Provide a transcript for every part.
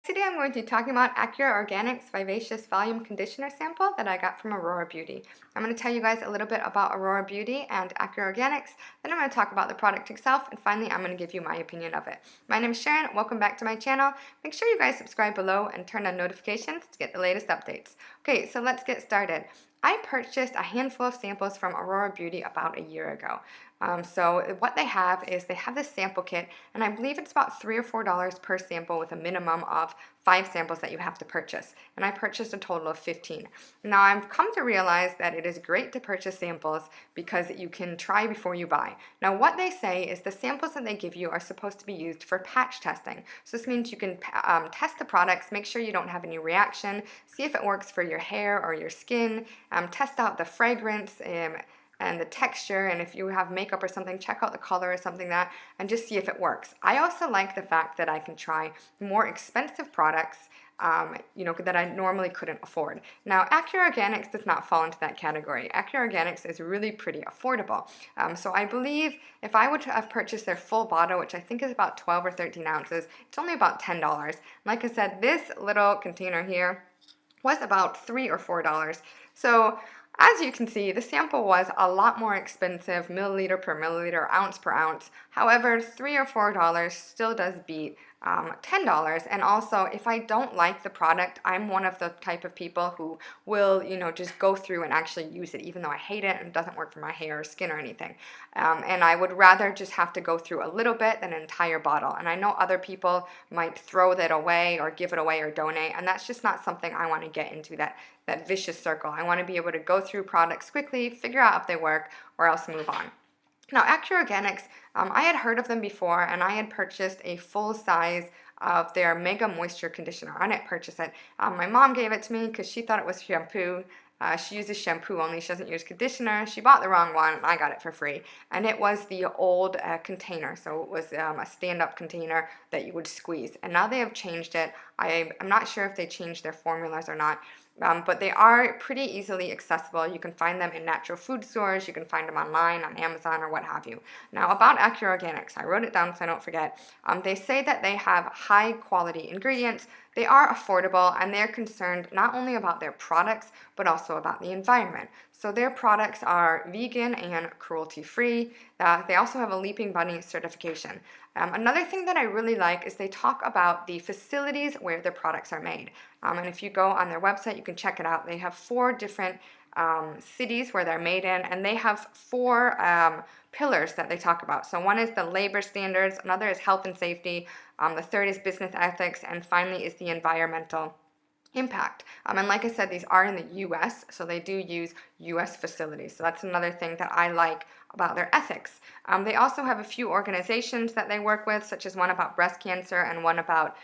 Today I'm going to be talking about Acure Organics Vivacious Volume Conditioner Sample that I got from Aurora Beauty. I'm going to tell you guys a little bit about Aurora Beauty and Acure Organics, then I'm going to talk about the product itself, and finally I'm going to give you my opinion of it. My name is Sharon, welcome back to my channel. Make sure you guys subscribe below and turn on notifications to get the latest updates. Okay, so let's get started. I purchased a handful of samples from Aurora Beauty about a year ago. So what they have is they have this sample kit, and I believe it's about $3 or $4 per sample with a minimum of 5 samples that you have to purchase. And I purchased a total of 15. Now I've come to realize that it is great to purchase samples because you can try before you buy. Now what they say is the samples that they give you are supposed to be used for patch testing. So this means you can test the products, make sure you don't have any reaction, see if it works for your hair or your skin, test out the fragrance, and the texture, and if you have makeup or something, check out the color or something that, and just see if it works. I also like the fact that I can try more expensive products that I normally couldn't afford. Now, Acure Organics does not fall into that category. Acure Organics is really pretty affordable. So I believe if I would have purchased their full bottle, which I think is about 12 or 13 ounces, it's only about $10. Like I said, this little container here was about $3 or $4. So as you can see, the sample was a lot more expensive, milliliter per milliliter, ounce per ounce. However, $3 or $4 still does beat $10. And also, if I don't like the product, I'm one of the type of people who will, just go through and actually use it, even though I hate it and it doesn't work for my hair or skin or anything. And I would rather just have to go through a little bit than an entire bottle. And I know other people might throw that away or give it away or donate, and that's just not something I want to get into, that vicious circle. I want to be able to go through products quickly, figure out if they work, or else move on. Now, Acure Organics, I had heard of them before, and I had purchased a full size of their Mega Moisture Conditioner. I didn't purchase it. My mom gave it to me because she thought it was shampoo. She uses shampoo only, she doesn't use conditioner. She bought the wrong one, and I got it for free. And it was the old container, so it was a stand-up container that you would squeeze. And now they have changed it. I'm not sure if they changed their formulas or not. But they are pretty easily accessible. You can find them in natural food stores, you can find them online on Amazon or what have you. Now about Acure Organics, I wrote it down so I don't forget. They say that they have high quality ingredients, they are affordable, and they're concerned not only about their products but also about the environment. So their products are vegan and cruelty-free. They also have a Leaping Bunny certification. Another thing that I really like is they talk about the facilities where their products are made. And if you go on their website, you can check it out. They have 4 different cities where they're made in, and they have 4 pillars that they talk about. So one is the labor standards, another is health and safety, the third is business ethics, and finally is the environmental impact. And like I said, these are in the US, so they do use US facilities. So that's another thing that I like about their ethics. They also have a few organizations that they work with, such as one about breast cancer and one about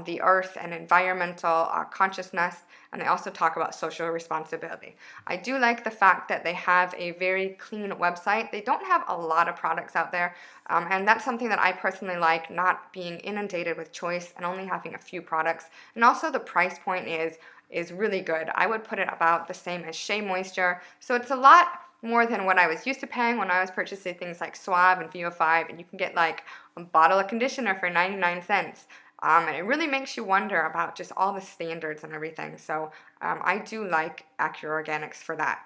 the earth and environmental consciousness, and they also talk about social responsibility. I do like the fact that they have a very clean website. They don't have a lot of products out there, and that's something that I personally like, not being inundated with choice and only having a few products. And also the price point is really good. I would put it about the same as Shea Moisture, so it's a lot more than what I was used to paying when I was purchasing things like Suave and VO5, and you can get like a bottle of conditioner for 99 cents. And it really makes you wonder about just all the standards and everything. So I do like Acure Organics for that.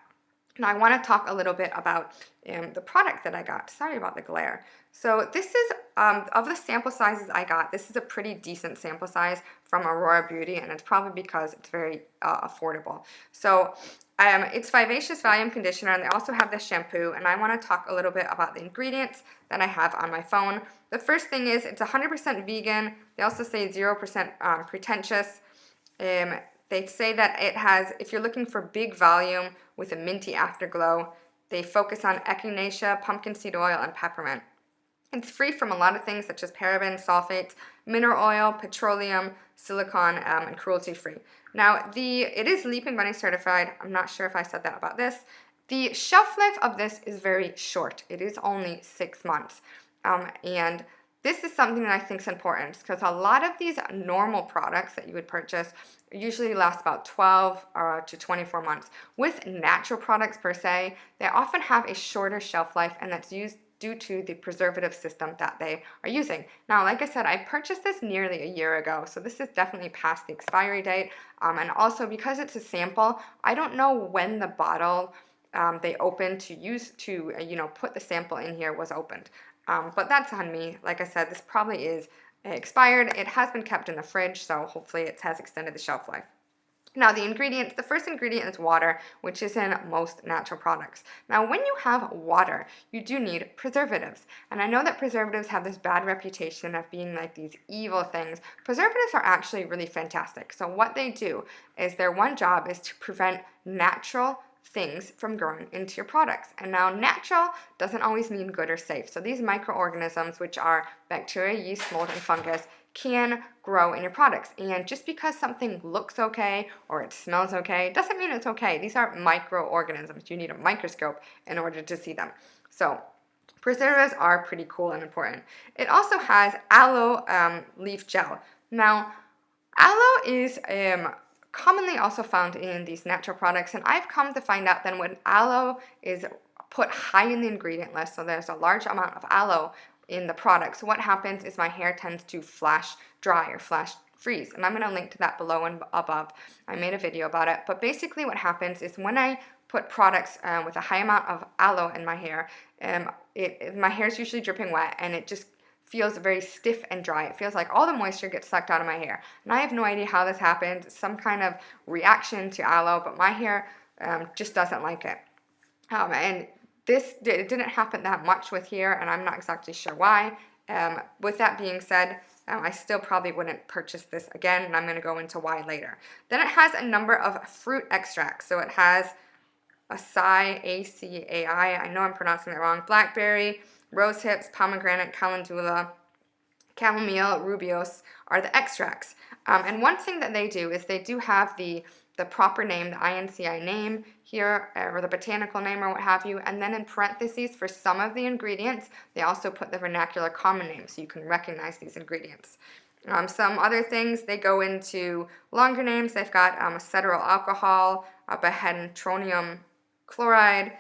Now I want to talk a little bit about the product that I got. Sorry about the glare. So this is, of the sample sizes I got, this is a pretty decent sample size from Aurora Beauty, and it's probably because it's very affordable. So it's Vivacious Volume Conditioner, and they also have the shampoo, and I want to talk a little bit about the ingredients that I have on my phone. The first thing is it's 100% vegan. They also say 0% pretentious. They say that it has, if you're looking for big volume with a minty afterglow, they focus on Echinacea, pumpkin seed oil, and peppermint. It's free from a lot of things such as parabens, sulfates, mineral oil, petroleum, silicone, and cruelty-free. Now, it is Leaping Bunny certified. I'm not sure if I said that about this. The shelf life of this is very short. It is only 6 months. And this is something that I think is important because a lot of these normal products that you would purchase usually last about 12 to 24 months. With natural products per se, they often have a shorter shelf life, and that's due to the preservative system that they are using. Now, like I said, I purchased this nearly a year ago, so this is definitely past the expiry date. And also because it's a sample, I don't know when the bottle they opened to use to put the sample in here was opened. But that's on me. Like I said, this probably is expired. It has been kept in the fridge, so hopefully it has extended the shelf life. Now the ingredients, the first ingredient is water, which is in most natural products. Now when you have water, you do need preservatives. And I know that preservatives have this bad reputation of being like these evil things. Preservatives are actually really fantastic. So what they do is their one job is to prevent natural things from growing into your products. And now natural doesn't always mean good or safe. So these microorganisms, which are bacteria, yeast, mold, and fungus, can grow in your products. And just because something looks okay or it smells okay doesn't mean it's okay. These are microorganisms. You need a microscope in order to see them. So preservatives are pretty cool and important. It also has aloe leaf gel. Now, aloe is commonly also found in these natural products, and I've come to find out that when aloe is put high in the ingredient list, so there's a large amount of aloe in the product, so what happens is my hair tends to flash dry or flash freeze, and I'm going to link to that below and above. I made a video about it, but basically what happens is when I put products with a high amount of aloe in my hair, my hair is usually dripping wet, and it just feels very stiff and dry. It feels like all the moisture gets sucked out of my hair. And I have no idea how this happens, some kind of reaction to aloe, but my hair just doesn't like it. And it didn't happen that much with here, and I'm not exactly sure why. With that being said, I still probably wouldn't purchase this again, and I'm going to go into why later. Then it has a number of fruit extracts. So it has acai, A-C-A-I, I know I'm pronouncing it wrong, blackberry, rose hips, pomegranate, calendula, chamomile, rubios are the extracts. And one thing that they do is they do have the proper name, the INCI name here, or the botanical name or what have you, and then in parentheses for some of the ingredients, they also put the vernacular common name so you can recognize these ingredients. Some other things, they go into longer names. They've got acetyl alcohol, behentronium chloride,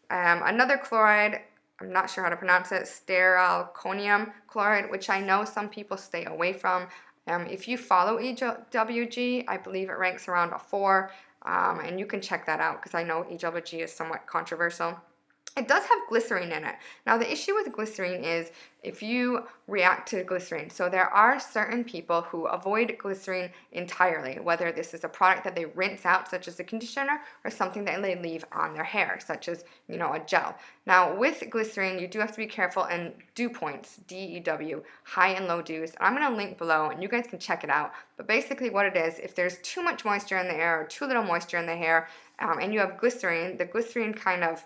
another chloride, I'm not sure how to pronounce it, steralconium chloride, which I know some people stay away from. If you follow EWG, I believe it ranks around a 4, and you can check that out because I know EWG is somewhat controversial. It does have glycerine in it. Now the issue with glycerine is if you react to glycerine. So there are certain people who avoid glycerine entirely, whether this is a product that they rinse out, such as a conditioner, or something that they leave on their hair, such as, a gel. Now with glycerine, you do have to be careful in dew points, DEW, high and low dews. And I'm going to link below and you guys can check it out. But basically what it is, if there's too much moisture in the air or too little moisture in the hair, and you have glycerine, the glycerine kind of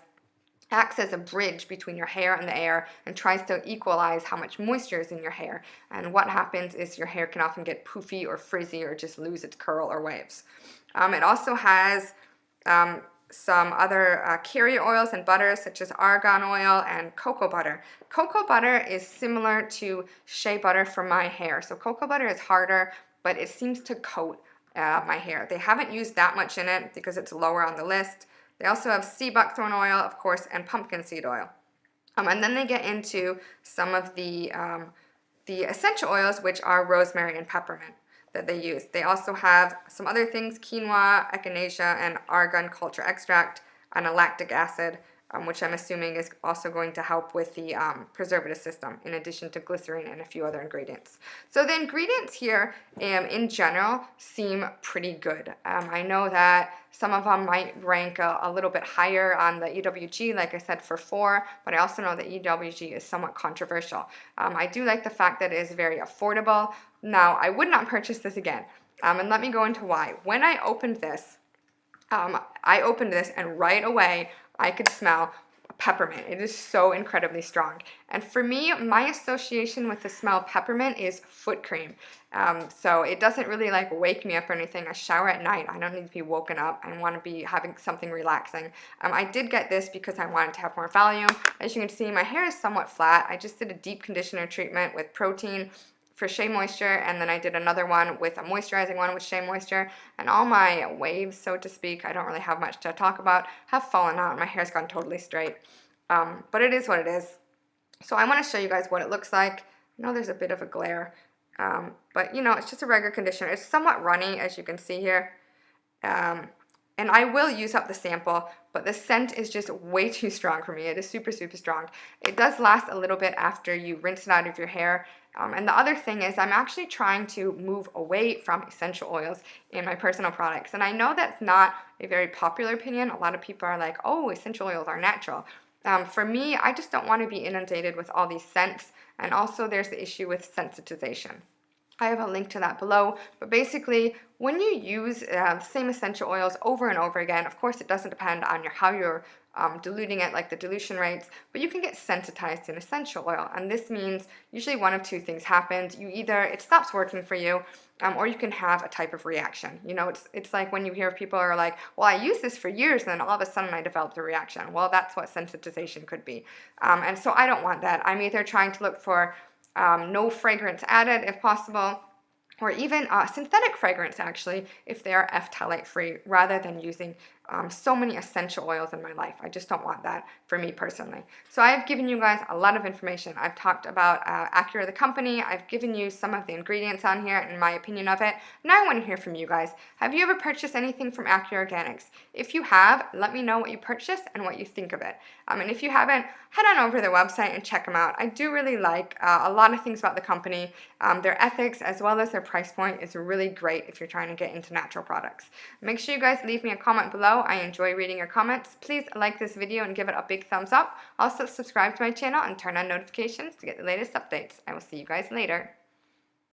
acts as a bridge between your hair and the air and tries to equalize how much moisture is in your hair. And what happens is your hair can often get poofy or frizzy or just lose its curl or waves. It also has some other carrier oils and butters such as argan oil and cocoa butter. Cocoa butter is similar to shea butter for my hair. So cocoa butter is harder, but it seems to coat my hair. They haven't used that much in it because it's lower on the list. They also have sea buckthorn oil, of course, and pumpkin seed oil. And then they get into some of the essential oils, which are rosemary and peppermint that they use. They also have some other things, quinoa, echinacea, and argan culture extract, and a lactic acid, which I'm assuming is also going to help with the preservative system, in addition to glycerine and a few other ingredients. So the ingredients here, in general, seem pretty good. I know that some of them might rank a little bit higher on the EWG, like I said, for 4, but I also know that EWG is somewhat controversial. I do like the fact that it is very affordable. Now, I would not purchase this again, and let me go into why. When I opened this and right away, I could smell peppermint. It is so incredibly strong. And for me, my association with the smell peppermint is foot cream. So it doesn't really like wake me up or anything. I shower at night. I don't need to be woken up. I want to be having something relaxing. I did get this because I wanted to have more volume. As you can see, my hair is somewhat flat. I just did a deep conditioner treatment with protein for Shea Moisture, and then I did another one with a moisturizing one with Shea Moisture, and all my waves, so to speak, I don't really have much to talk about, have fallen out. My hair's gone totally straight, but it is what it is. So I want to show you guys what it looks like. I know there's a bit of a glare, but you know, it's just a regular conditioner. It's somewhat runny, as you can see here. And I will use up the sample, but the scent is just way too strong for me. It is super, super strong. It does last a little bit after you rinse it out of your hair. And the other thing is I'm actually trying to move away from essential oils in my personal products. And I know that's not a very popular opinion. A lot of people are like, oh, essential oils are natural. For me, I just don't want to be inundated with all these scents. And also there's the issue with sensitization. I have a link to that below, but basically when you use the same essential oils over and over again, of course it doesn't depend on how you're diluting it, like the dilution rates, but you can get sensitized in essential oil, and this means usually one of two things happens. It stops working for you, or you can have a type of reaction. You know, it's like when you hear people are like, well, I used this for years and then all of a sudden I developed a reaction. Well, that's what sensitization could be, and so I don't want that. I'm either trying to look for no fragrance added if possible, or even synthetic fragrance actually if they are phthalate free, rather than using so many essential oils in my life. I just don't want that for me personally. So I have given you guys a lot of information. I've talked about Acure the company. I've given you some of the ingredients on here and my opinion of it. Now I want to hear from you guys. Have you ever purchased anything from Acure Organics? If you have, let me know what you purchased and what you think of it. And if you haven't, head on over to their website and check them out. I do really like a lot of things about the company. Their ethics as well as their price point is really great if you're trying to get into natural products. Make sure you guys leave me a comment below. I enjoy reading your comments. Please like this video and give it a big thumbs up. Also subscribe to my channel and turn on notifications to get the latest updates. I will see you guys later.